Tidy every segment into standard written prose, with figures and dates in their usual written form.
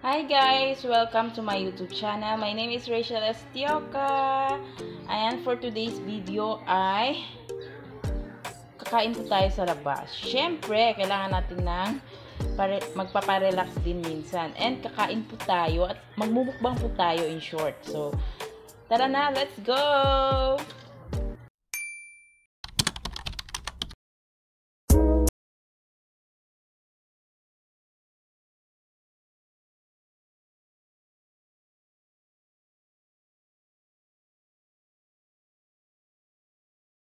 Hi guys! Welcome to my YouTube channel. My name is Rachel Estioca. And for today's video ay kakain po tayo sa labas. Syempre, kailangan natin ng magpaparelax din minsan. And kakain po tayo at magmumukbang po tayo in short. So, tara na! Let's go!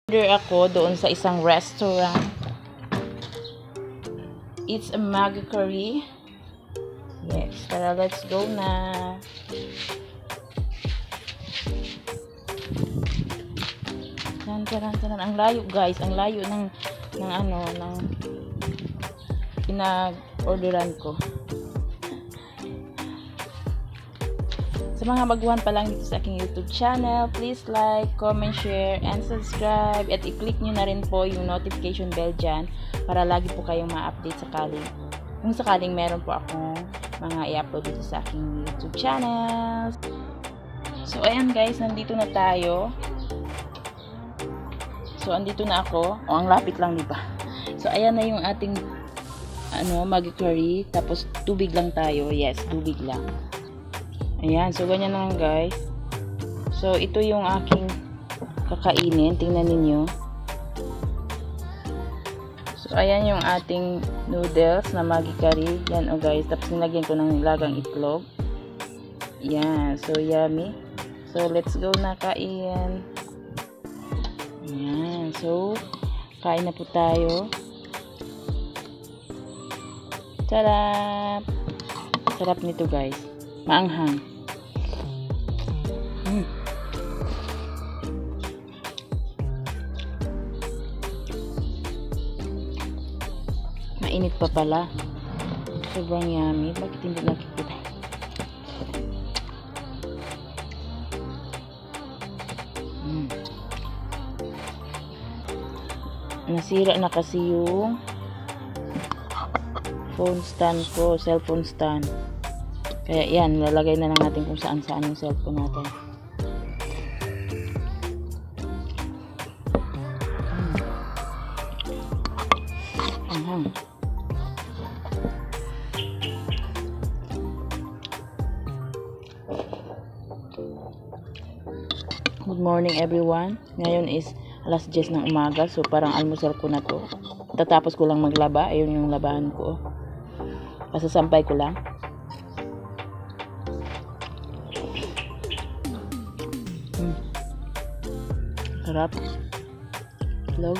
Order ako doon sa isang restaurant. It's a Maggi curry. Yes, tara, let's go na. Taran. Ang layo guys, ang layo ng pinag-orderan ko. Sa mga baguhan pa lang dito sa aking YouTube channel, please like, comment, share, and subscribe. At i-click nyo na rin po yung notification bell dyan para lagi po kayong ma-update kung sakaling meron po akong mga i-upload dito sa aking YouTube channel. So, ayan guys, nandito na tayo. So, andito na ako. O, ang lapit lang, diba? So, ayan na yung ating Maggi curry. Tapos, tubig lang tayo. Yes, tubig lang. Ayan, so ganyan lang guys. So ito yung aking kakainin, tingnan ninyo. So ayan yung ating noodles na Maggi curry. Yan o guys, tapos nilagyan ko ng nilagang itlog. Yan, so yummy. So let's go na kain. Ayan, so kain na po tayo. Sarap! Sarap nito guys. Maanghang. Mainit pa pala. Sobrang yummy. Bakit hindi nakikita? Nasira na kasi yung phone stand ko, cellphone stand. Kaya yan, lalagay na lang natin kung saan-saan yung cellphone natin. Good morning everyone. Ngayon is alas 10 ng umaga. So parang almusal ko na to. Tatapos ko lang maglaba. Ayun yung labahan ko. Pasasampay ko lang. Sarap. Love.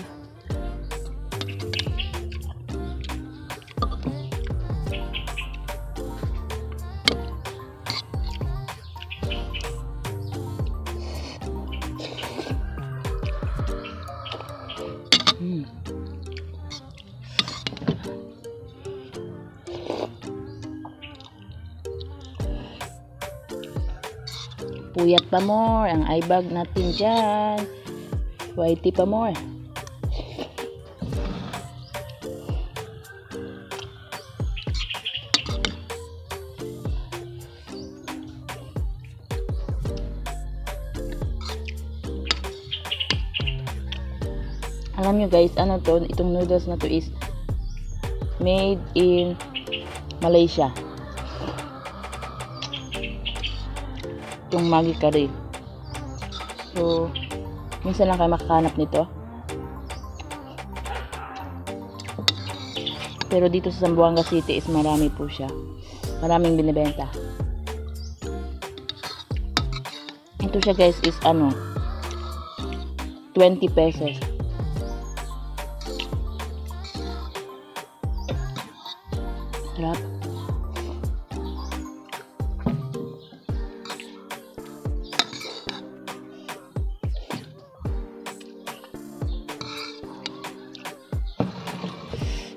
Puyat pa more ang eye bag natin dyan. Whitey pa more. Alam nyo guys, itong noodles na to is made in Malaysia. Itong Maggi curry. So, minsan lang kayo makakanap nito. Pero dito sa Zamboanga City is marami po siya. Maraming binibenta. Ito siya guys is 20 pesos. Sarap.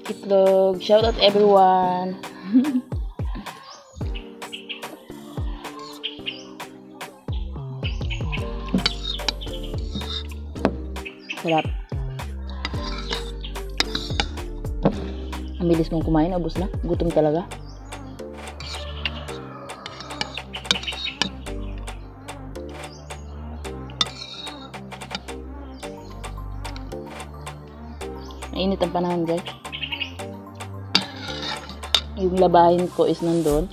Itlog. Shout out everyone. Sarap. Ang bilis mong kumain, ubos na. Gutom talaga. Mainit ang panahon, guys. Yung labahin ko is nandun.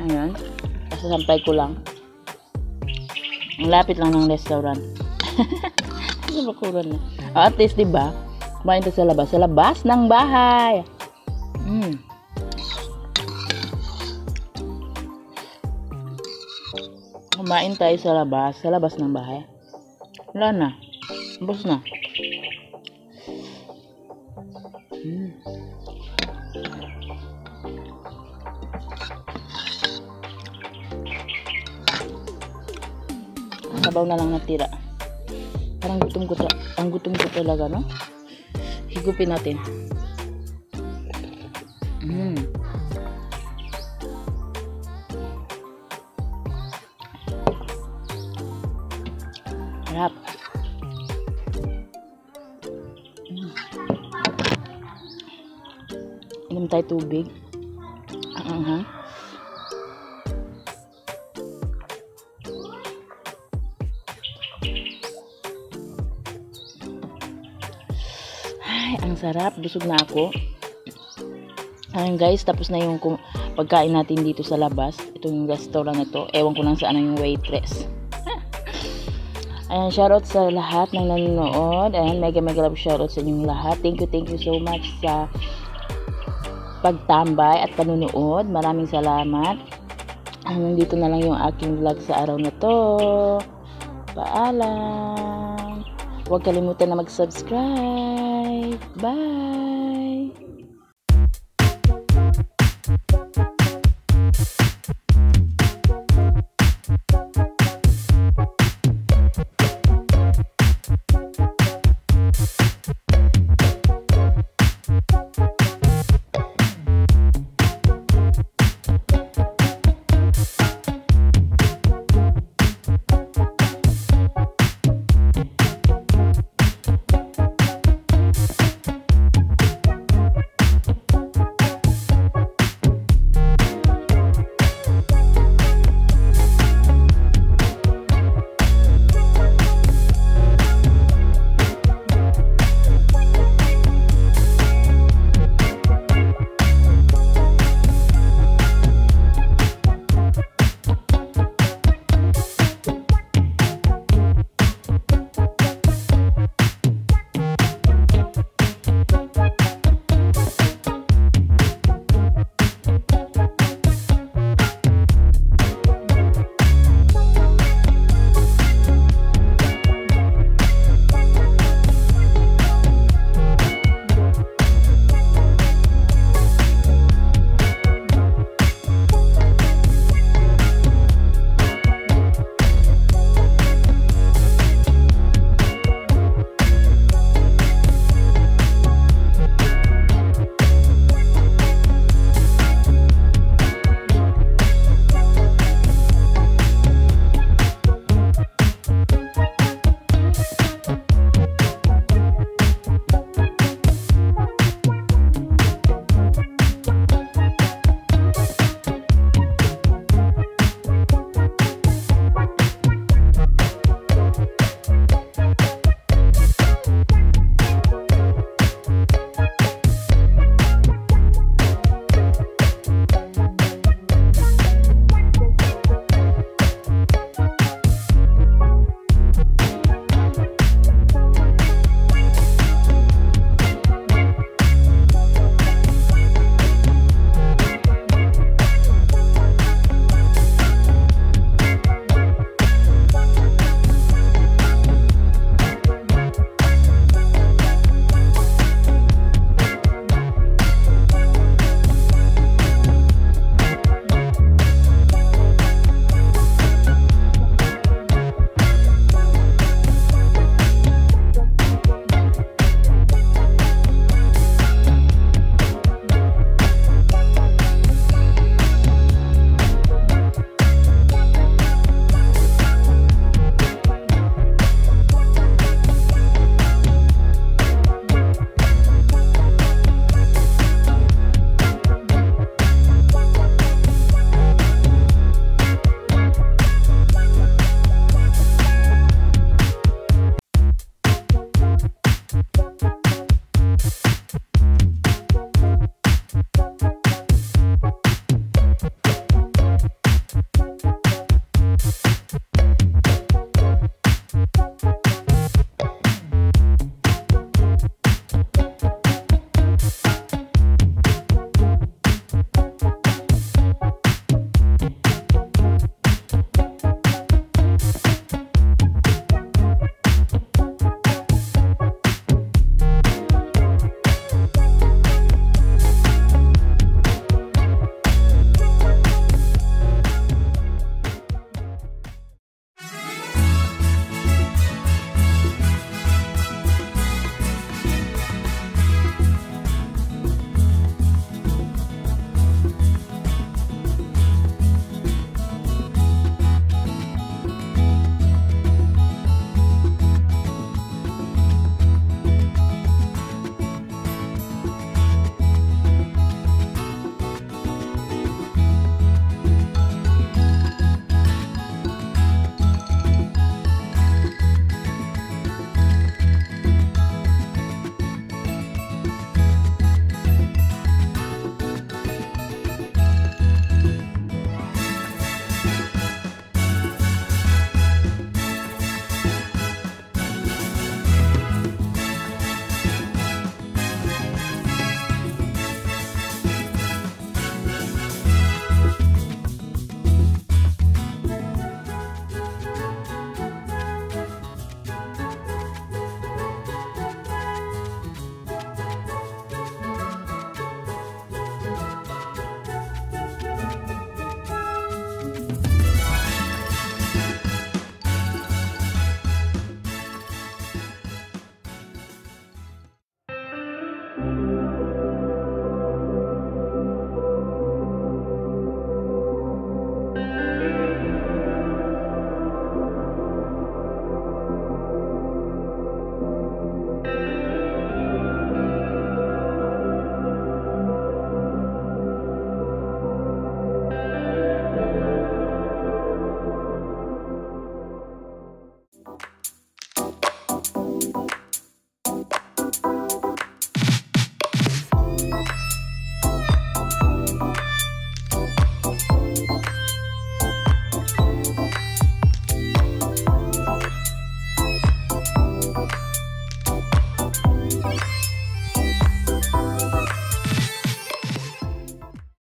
Ayan. Sasampay ko lang. Ang lapit lang ng restaurant. Nabakuran na. At least, diba? Kumain tayo sa labas. Sa labas ng bahay. Kumain tayo sa labas. Sa labas ng bahay. Wala na. Ubos na. Sabaw na lang natira. Parang gutom ko ang gutom ko talaga, no? Higupin natin. Harap. Inom tayo tubig. Ay, ang sarap. Busog na ako. Ayun guys, tapos na yung pagkain natin dito sa labas. Ito yung restaurant na ito. Ewan ko lang saan yung waitress. Ayan, shoutout sa lahat ng nanonood. Ayan, mega love shoutout sa inyong lahat. Thank you so much sa pagtambay at panunood. Maraming salamat. Hanggang dito na lang yung aking vlog sa araw na to. Paalam. Huwag kalimutan na mag-subscribe. Bye!